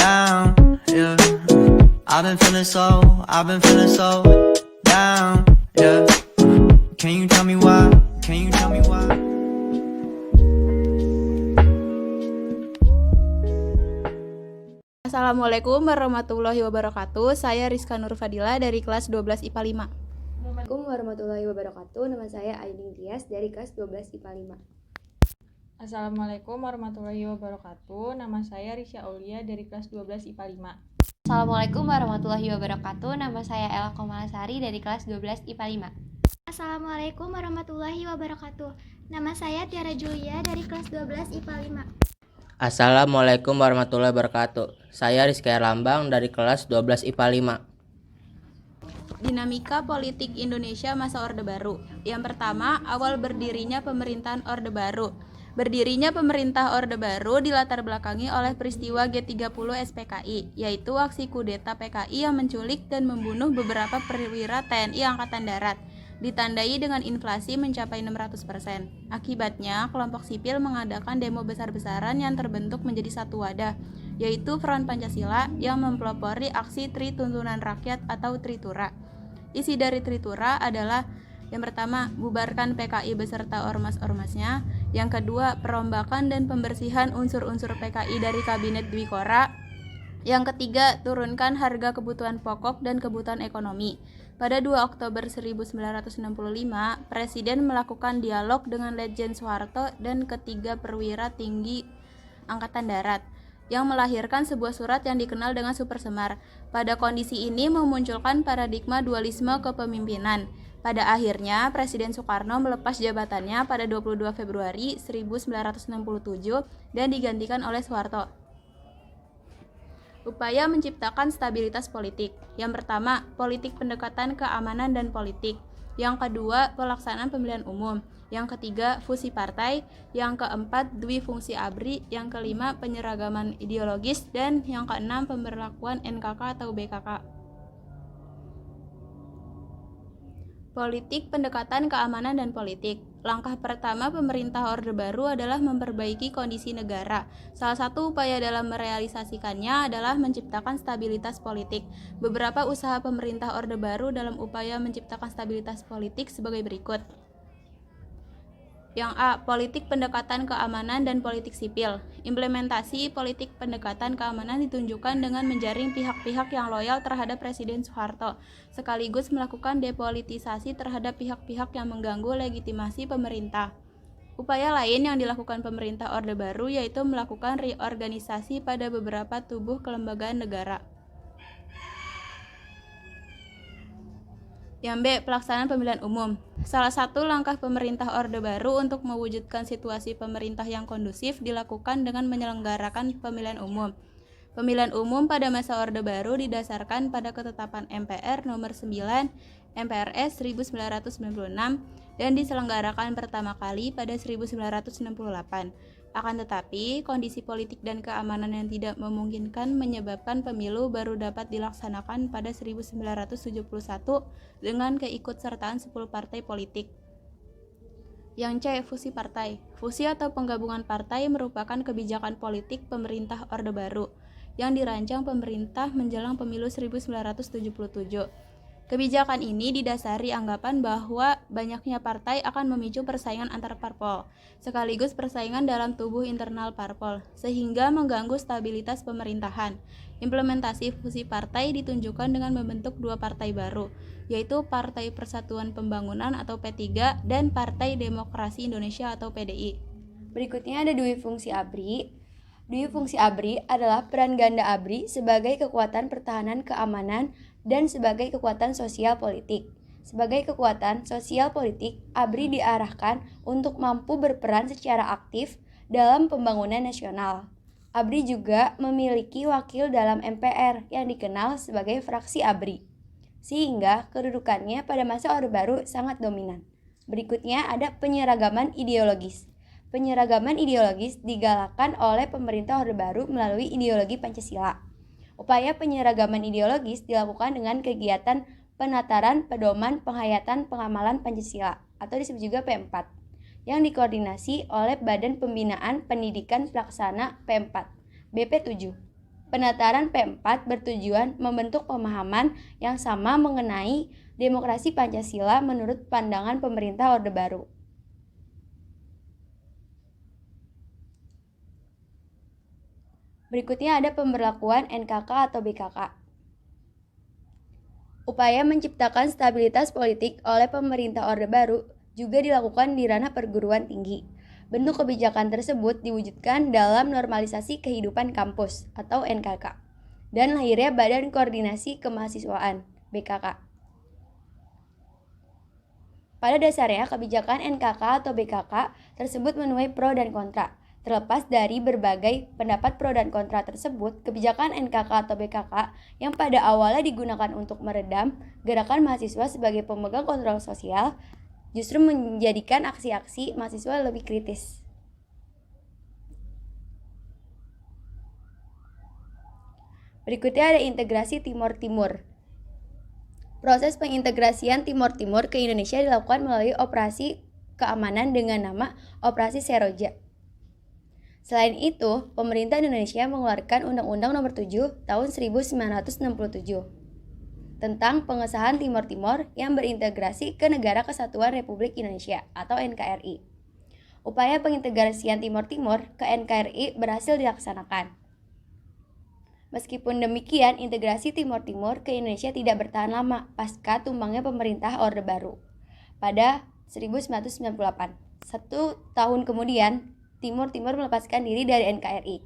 down, yeah. I've been feeling so down, yeah. Can you tell me why? Can you tell me why? Assalamualaikum warahmatullahi wabarakatuh. Saya Rizka Nur Fadila dari kelas 12 IPA 5. Assalamualaikum warahmatullahi wabarakatuh. Nama saya Aiding Tias dari kelas 12 IPA 5. Assalamualaikum warahmatullahi wabarakatuh. Nama saya Risya Aulia dari kelas 12 IPA 5. Assalamualaikum warahmatullahi wabarakatuh. Nama saya Ella Komalasari dari kelas 12 IPA 5. Assalamualaikum warahmatullahi wabarakatuh. Nama saya Tiara Julia dari kelas 12 IPA 5. Assalamualaikum warahmatullahi wabarakatuh. Saya Rizky Erlambang dari kelas 12 IPA 5. Dinamika politik Indonesia masa Orde Baru. Yang pertama, awal berdirinya pemerintahan Orde Baru. Berdirinya pemerintah Orde Baru dilatar belakangi oleh peristiwa G30 SPKI, yaitu aksi kudeta PKI yang menculik dan membunuh beberapa perwira TNI Angkatan Darat, ditandai dengan inflasi mencapai 600%. Akibatnya, kelompok sipil mengadakan demo besar-besaran yang terbentuk menjadi satu wadah, yaitu Front Pancasila yang mempelopori aksi Tri Tuntunan Rakyat atau Tritura. Isi dari Tritura adalah yang pertama, bubarkan PKI beserta ormas-ormasnya. Yang kedua, perombakan dan pembersihan unsur-unsur PKI dari Kabinet Dwikora. Yang ketiga, turunkan harga kebutuhan pokok dan kebutuhan ekonomi. Pada 2 Oktober 1965, Presiden melakukan dialog dengan Letjen Soeharto dan ketiga perwira tinggi Angkatan Darat, yang melahirkan sebuah surat yang dikenal dengan Super Semar. Pada kondisi ini memunculkan paradigma dualisme kepemimpinan. Pada akhirnya, Presiden Soekarno melepas jabatannya pada 22 Februari 1967 dan digantikan oleh Soeharto. Upaya menciptakan stabilitas politik. Yang pertama, politik pendekatan keamanan dan politik. Yang kedua, pelaksanaan pemilihan umum. Yang ketiga, fusi partai. Yang keempat, dwifungsi ABRI. Yang kelima, penyeragaman ideologis. Dan yang keenam, pemberlakuan NKK atau BKK. Politik pendekatan keamanan dan politik. Langkah pertama pemerintah Orde Baru adalah memperbaiki kondisi negara. Salah satu upaya dalam merealisasikannya adalah menciptakan stabilitas politik. Beberapa usaha pemerintah Orde Baru dalam upaya menciptakan stabilitas politik sebagai berikut. Yang A. Politik pendekatan keamanan dan politik sipil. Implementasi politik pendekatan keamanan ditunjukkan dengan menjaring pihak-pihak yang loyal terhadap Presiden Soeharto, sekaligus melakukan depolitisasi terhadap pihak-pihak yang mengganggu legitimasi pemerintah. Upaya lain yang dilakukan pemerintah Orde Baru yaitu melakukan reorganisasi pada beberapa tubuh kelembagaan negara. Yang B. Pelaksanaan pemilihan umum. Salah satu langkah pemerintah Orde Baru untuk mewujudkan situasi pemerintah yang kondusif dilakukan dengan menyelenggarakan pemilihan umum. Pemilihan umum pada masa Orde Baru didasarkan pada ketetapan MPR nomor 9 MPRS 1996 dan diselenggarakan pertama kali pada 1968. Akan tetapi, kondisi politik dan keamanan yang tidak memungkinkan menyebabkan pemilu baru dapat dilaksanakan pada 1971 dengan keikutsertaan 10 partai politik. Yang C. Fusi partai. Fusi atau penggabungan partai merupakan kebijakan politik pemerintah Orde Baru yang dirancang pemerintah menjelang pemilu 1977. Kebijakan ini didasari anggapan bahwa banyaknya partai akan memicu persaingan antar parpol, sekaligus persaingan dalam tubuh internal parpol, sehingga mengganggu stabilitas pemerintahan. Implementasi fusi partai ditunjukkan dengan membentuk 2 partai baru, yaitu Partai Persatuan Pembangunan atau P3 dan Partai Demokrasi Indonesia atau PDI. Berikutnya ada dwifungsi ABRI. Dwifungsi ABRI adalah peran ganda ABRI sebagai kekuatan pertahanan keamanan dan sebagai kekuatan sosial politik. Sebagai kekuatan sosial politik, ABRI diarahkan untuk mampu berperan secara aktif dalam pembangunan nasional. ABRI juga memiliki wakil dalam MPR yang dikenal sebagai fraksi ABRI, sehingga kedudukannya pada masa Orde Baru sangat dominan. Berikutnya ada penyeragaman ideologis. Penyeragaman ideologis digalakkan oleh pemerintah Orde Baru melalui ideologi Pancasila. Upaya penyeragaman ideologis dilakukan dengan kegiatan penataran, pedoman, penghayatan, pengamalan Pancasila atau disebut juga P4 yang dikoordinasi oleh Badan Pembinaan Pendidikan Pelaksana P4 BP7. Penataran P4 bertujuan membentuk pemahaman yang sama mengenai demokrasi Pancasila menurut pandangan pemerintah Orde Baru. Berikutnya ada pemberlakuan NKK atau BKK. Upaya menciptakan stabilitas politik oleh pemerintah Orde Baru juga dilakukan di ranah perguruan tinggi. Bentuk kebijakan tersebut diwujudkan dalam normalisasi kehidupan kampus atau NKK dan lahirnya Badan Koordinasi Kemahasiswaan BKK. Pada dasarnya, kebijakan NKK atau BKK tersebut menuai pro dan kontra. Terlepas dari berbagai pendapat pro dan kontra tersebut, kebijakan NKK atau BKK yang pada awalnya digunakan untuk meredam gerakan mahasiswa sebagai pemegang kontrol sosial justru menjadikan aksi-aksi mahasiswa lebih kritis. Berikutnya ada integrasi Timor Timur. Proses pengintegrasian Timor Timur ke Indonesia dilakukan melalui operasi keamanan dengan nama Operasi Seroja. Selain itu, pemerintah Indonesia mengeluarkan Undang-Undang Nomor 7 Tahun 1967 tentang pengesahan Timor Timur yang berintegrasi ke Negara Kesatuan Republik Indonesia atau NKRI. Upaya pengintegrasian Timor Timur ke NKRI berhasil dilaksanakan. Meskipun demikian, integrasi Timor Timur ke Indonesia tidak bertahan lama pasca tumbangnya pemerintah Orde Baru pada 1998. 1 tahun kemudian, Timor Timur melepaskan diri dari NKRI.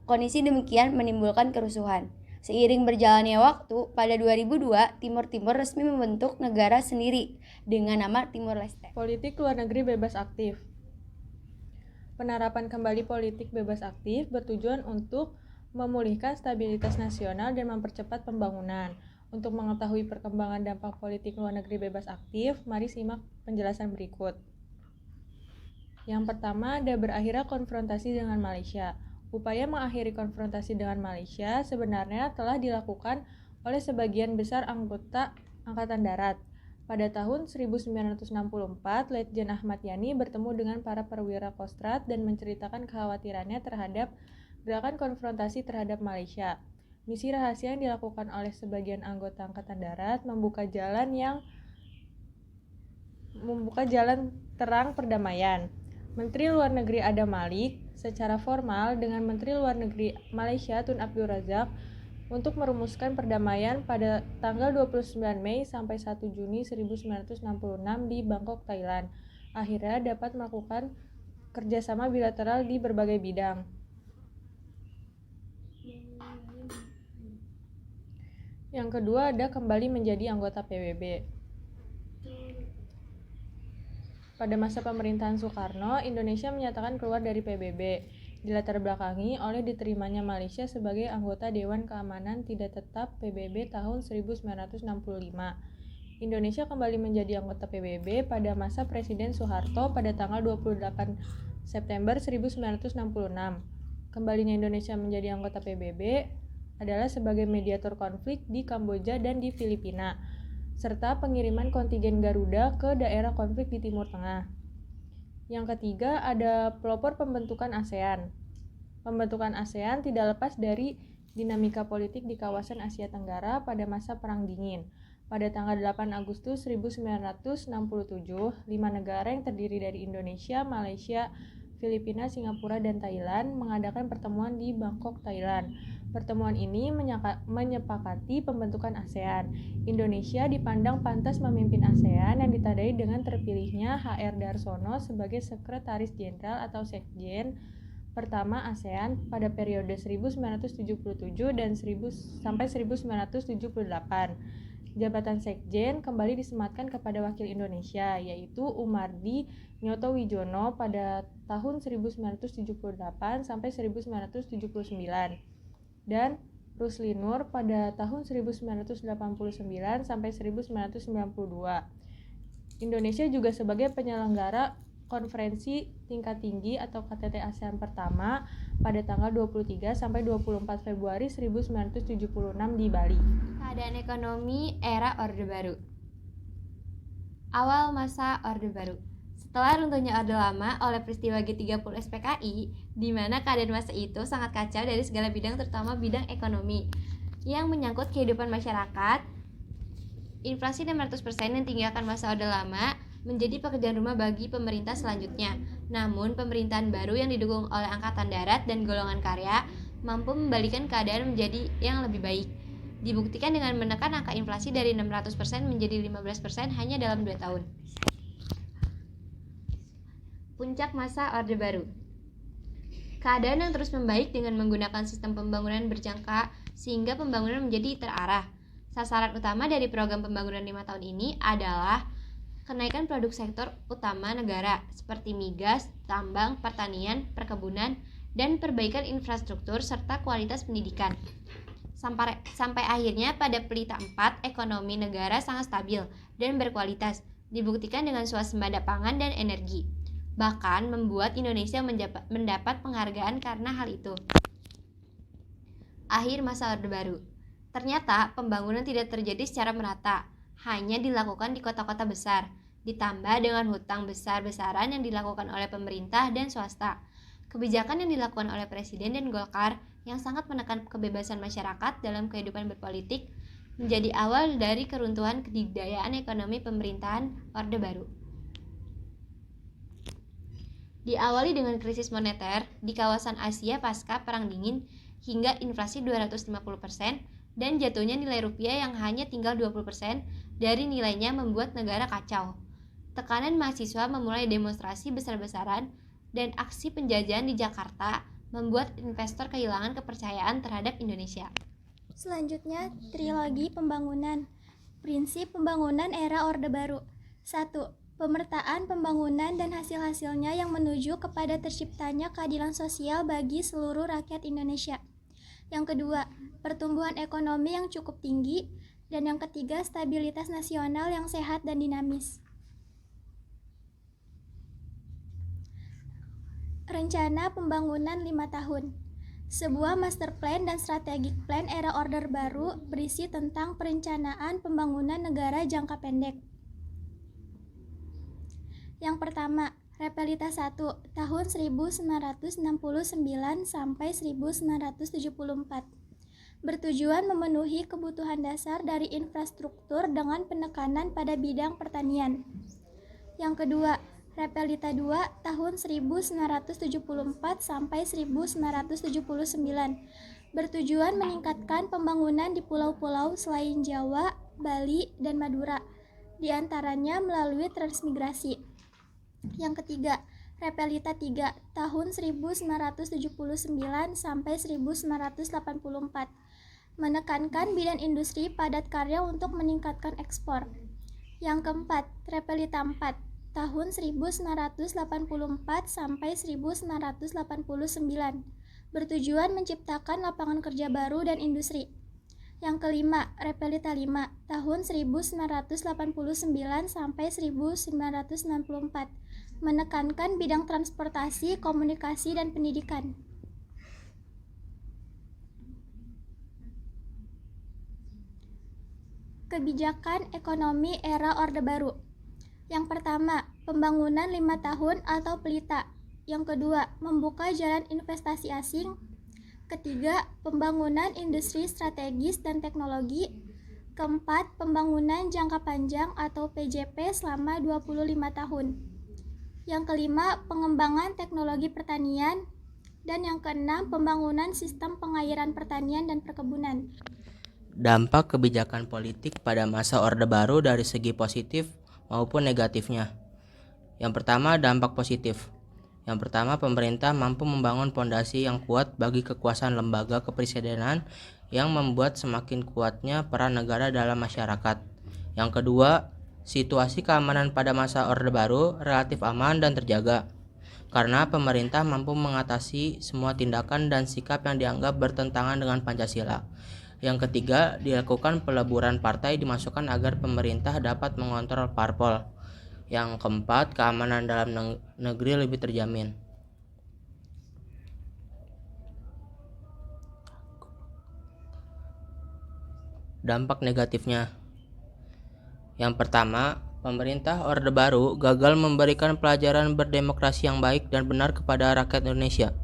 Kondisi demikian menimbulkan kerusuhan. Seiring berjalannya waktu, pada 2002, Timor Timur resmi membentuk negara sendiri dengan nama Timor Leste. Politik luar negeri bebas aktif. Penerapan kembali politik bebas aktif bertujuan untuk memulihkan stabilitas nasional dan mempercepat pembangunan. Untuk mengetahui perkembangan dampak politik luar negeri bebas aktif, mari simak penjelasan berikut. Yang pertama, ada berakhirnya konfrontasi dengan Malaysia. Upaya mengakhiri konfrontasi dengan Malaysia sebenarnya telah dilakukan oleh sebagian besar anggota Angkatan Darat. Pada tahun 1964, Letjen Ahmad Yani bertemu dengan para perwira Kostrad dan menceritakan kekhawatirannya terhadap gerakan konfrontasi terhadap Malaysia. Misi rahasia yang dilakukan oleh sebagian anggota Angkatan Darat membuka jalan terang perdamaian. Menteri Luar Negeri Adam Malik secara formal dengan Menteri Luar Negeri Malaysia Tun Abdul Razak untuk merumuskan perdamaian pada tanggal 29 Mei sampai 1 Juni 1966 di Bangkok, Thailand. Akhirnya dapat melakukan kerjasama bilateral di berbagai bidang. Yang kedua ada kembali menjadi anggota PBB. Pada masa pemerintahan Soekarno, Indonesia menyatakan keluar dari PBB, dilatar belakangi oleh diterimanya Malaysia sebagai anggota Dewan Keamanan Tidak Tetap PBB tahun 1965. Indonesia kembali menjadi anggota PBB pada masa Presiden Soeharto pada tanggal 28 September 1966. Kembalinya Indonesia menjadi anggota PBB adalah sebagai mediator konflik di Kamboja dan di Filipina, serta pengiriman kontingen Garuda ke daerah konflik di Timur Tengah. Yang ketiga ada pelopor pembentukan ASEAN. Pembentukan ASEAN tidak lepas dari dinamika politik di kawasan Asia Tenggara pada masa Perang Dingin. Pada tanggal 8 Agustus 1967, 5 negara yang terdiri dari Indonesia, Malaysia, Filipina, Singapura, dan Thailand mengadakan pertemuan di Bangkok, Thailand. Pertemuan ini menyepakati pembentukan ASEAN. Indonesia dipandang pantas memimpin ASEAN yang ditandai dengan terpilihnya H.R. Darsono sebagai Sekretaris Jenderal atau Sekjen pertama ASEAN pada periode 1977 dan sampai 1978. Jabatan Sekjen kembali disematkan kepada wakil Indonesia, yaitu Umardi Nyoto Wijono pada tahun 1978 sampai 1979. Dan Rusli Nur pada tahun 1989 sampai 1992. Indonesia juga sebagai penyelenggara konferensi tingkat tinggi atau KTT ASEAN pertama pada tanggal 23 sampai 24 Februari 1976 di Bali. Keadaan ekonomi era Orde Baru. Awal masa Orde Baru. Setelah runtuhnya Orde Lama oleh peristiwa G30 SPKI, di mana keadaan masa itu sangat kacau dari segala bidang, terutama bidang ekonomi, yang menyangkut kehidupan masyarakat, inflasi 600% yang tinggalkan masa Orde Lama menjadi pekerjaan rumah bagi pemerintah selanjutnya. Namun, pemerintahan baru yang didukung oleh Angkatan Darat dan golongan karya mampu membalikan keadaan menjadi yang lebih baik. Dibuktikan dengan menekan angka inflasi dari 600% menjadi 15% hanya dalam 2 tahun. Puncak masa Orde Baru. Keadaan yang terus membaik dengan menggunakan sistem pembangunan berjangka sehingga pembangunan menjadi terarah. Sasaran utama dari program pembangunan 5 tahun ini adalah kenaikan produk sektor utama negara seperti migas, tambang, pertanian, perkebunan, dan perbaikan infrastruktur serta kualitas pendidikan. Sampai akhirnya pada pelita 4, ekonomi negara sangat stabil dan berkualitas, dibuktikan dengan swasembada pangan dan energi. Bahkan membuat Indonesia mendapat penghargaan karena hal itu. Akhir masa Orde Baru. Ternyata pembangunan tidak terjadi secara merata, hanya dilakukan di kota-kota besar, ditambah dengan hutang besar-besaran yang dilakukan oleh pemerintah dan swasta. Kebijakan yang dilakukan oleh Presiden dan Golkar yang sangat menekan kebebasan masyarakat dalam kehidupan berpolitik menjadi awal dari keruntuhan kedikdayaan ekonomi pemerintahan Orde Baru. Diawali dengan krisis moneter di kawasan Asia pasca Perang Dingin hingga inflasi 250% dan jatuhnya nilai rupiah yang hanya tinggal 20% dari nilainya membuat negara kacau. Tekanan mahasiswa memulai demonstrasi besar-besaran dan aksi penjajahan di Jakarta membuat investor kehilangan kepercayaan terhadap Indonesia. Selanjutnya, trilogi pembangunan. Prinsip pembangunan era Orde Baru. 1. Pemertaan pembangunan dan hasil-hasilnya yang menuju kepada terciptanya keadilan sosial bagi seluruh rakyat Indonesia. Yang kedua, pertumbuhan ekonomi yang cukup tinggi. Dan yang ketiga, stabilitas nasional yang sehat dan dinamis. Rencana pembangunan 5 tahun. Sebuah master plan dan strategic plan era Orde Baru berisi tentang perencanaan pembangunan negara jangka pendek. Yang pertama, Repelita 1 tahun 1969 sampai 1974. Bertujuan memenuhi kebutuhan dasar dari infrastruktur dengan penekanan pada bidang pertanian. Yang kedua, Repelita 2 tahun 1974 sampai 1979. Bertujuan meningkatkan pembangunan di pulau-pulau selain Jawa, Bali, dan Madura, di antaranya melalui transmigrasi. Yang ketiga, Repelita 3 tahun 1979 sampai 1984. Menekankan bidang industri padat karya untuk meningkatkan ekspor. Yang keempat, Repelita 4 tahun 1984 sampai 1989. Bertujuan menciptakan lapangan kerja baru dan industri. Yang kelima, Repelita 5 tahun 1989 sampai 1994. Menekankan bidang transportasi, komunikasi, dan pendidikan. Kebijakan ekonomi era Orde Baru. Yang pertama, pembangunan 5 tahun atau pelita. Yang kedua, membuka jalan investasi asing. Ketiga, pembangunan industri strategis dan teknologi. Keempat, pembangunan jangka panjang atau PJP selama 25 tahun. Yang kelima, pengembangan teknologi pertanian. Dan yang keenam, pembangunan sistem pengairan pertanian dan perkebunan. Dampak kebijakan politik pada masa Orde Baru dari segi positif maupun negatifnya. Yang pertama, dampak positif. Yang pertama, pemerintah mampu membangun fondasi yang kuat bagi kekuasaan lembaga kepresidenan yang membuat semakin kuatnya peran negara dalam masyarakat. Yang kedua, situasi keamanan pada masa Orde Baru relatif aman dan terjaga karena pemerintah mampu mengatasi semua tindakan dan sikap yang dianggap bertentangan dengan Pancasila. Yang ketiga, dilakukan peleburan partai dimasukkan agar pemerintah dapat mengontrol parpol. Yang keempat, keamanan dalam negeri lebih terjamin. Dampak negatifnya. Yang pertama, Pemerintah Orde Baru gagal memberikan pelajaran berdemokrasi yang baik dan benar kepada rakyat Indonesia.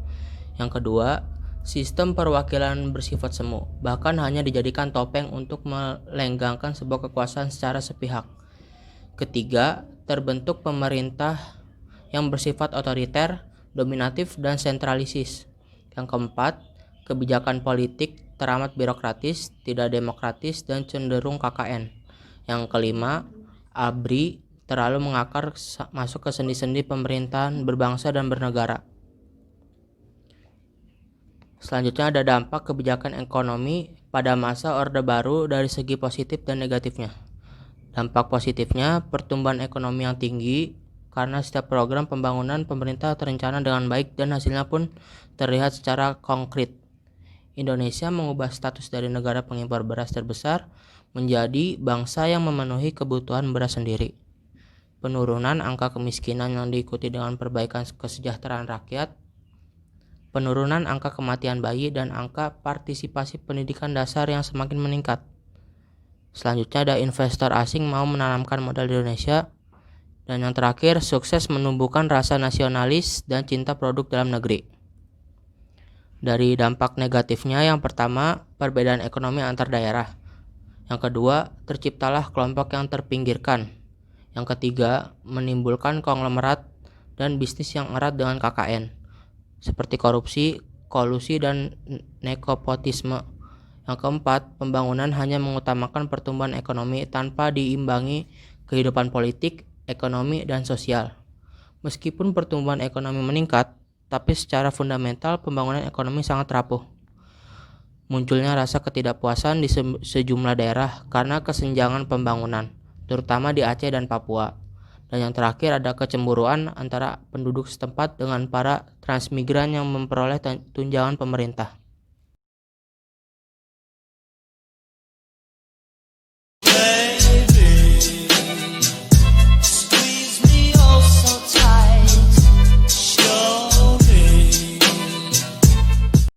Yang kedua, sistem perwakilan bersifat semu, bahkan hanya dijadikan topeng untuk melenggangkan sebuah kekuasaan secara sepihak. Ketiga, terbentuk pemerintah yang bersifat otoriter, dominatif, dan sentralisis. Yang keempat, kebijakan politik teramat birokratis, tidak demokratis, dan cenderung KKN. Yang kelima, ABRI terlalu mengakar masuk ke sendi-sendi pemerintahan berbangsa dan bernegara. Selanjutnya ada dampak kebijakan ekonomi pada masa Orde Baru dari segi positif dan negatifnya. Dampak positifnya, pertumbuhan ekonomi yang tinggi karena setiap program pembangunan pemerintah terencana dengan baik dan hasilnya pun terlihat secara konkret. Indonesia mengubah status dari negara pengimpor beras terbesar menjadi bangsa yang memenuhi kebutuhan beras sendiri. Penurunan angka kemiskinan yang diikuti dengan perbaikan kesejahteraan rakyat, penurunan angka kematian bayi, dan angka partisipasi pendidikan dasar yang semakin meningkat. Selanjutnya ada investor asing mau menanamkan modal di Indonesia. Dan yang terakhir, sukses menumbuhkan rasa nasionalis dan cinta produk dalam negeri. Dari dampak negatifnya, yang pertama, perbedaan ekonomi antar daerah. Yang kedua, terciptalah kelompok yang terpinggirkan. Yang ketiga, menimbulkan konglomerat dan bisnis yang erat dengan KKN, seperti korupsi, kolusi, dan nepotisme. Yang keempat, pembangunan hanya mengutamakan pertumbuhan ekonomi tanpa diimbangi kehidupan politik, ekonomi, dan sosial. Meskipun pertumbuhan ekonomi meningkat, tapi secara fundamental pembangunan ekonomi sangat rapuh. Munculnya rasa ketidakpuasan di sejumlah daerah karena kesenjangan pembangunan, terutama di Aceh dan Papua. Dan yang terakhir ada kecemburuan antara penduduk setempat dengan para transmigran yang memperoleh tunjangan pemerintah.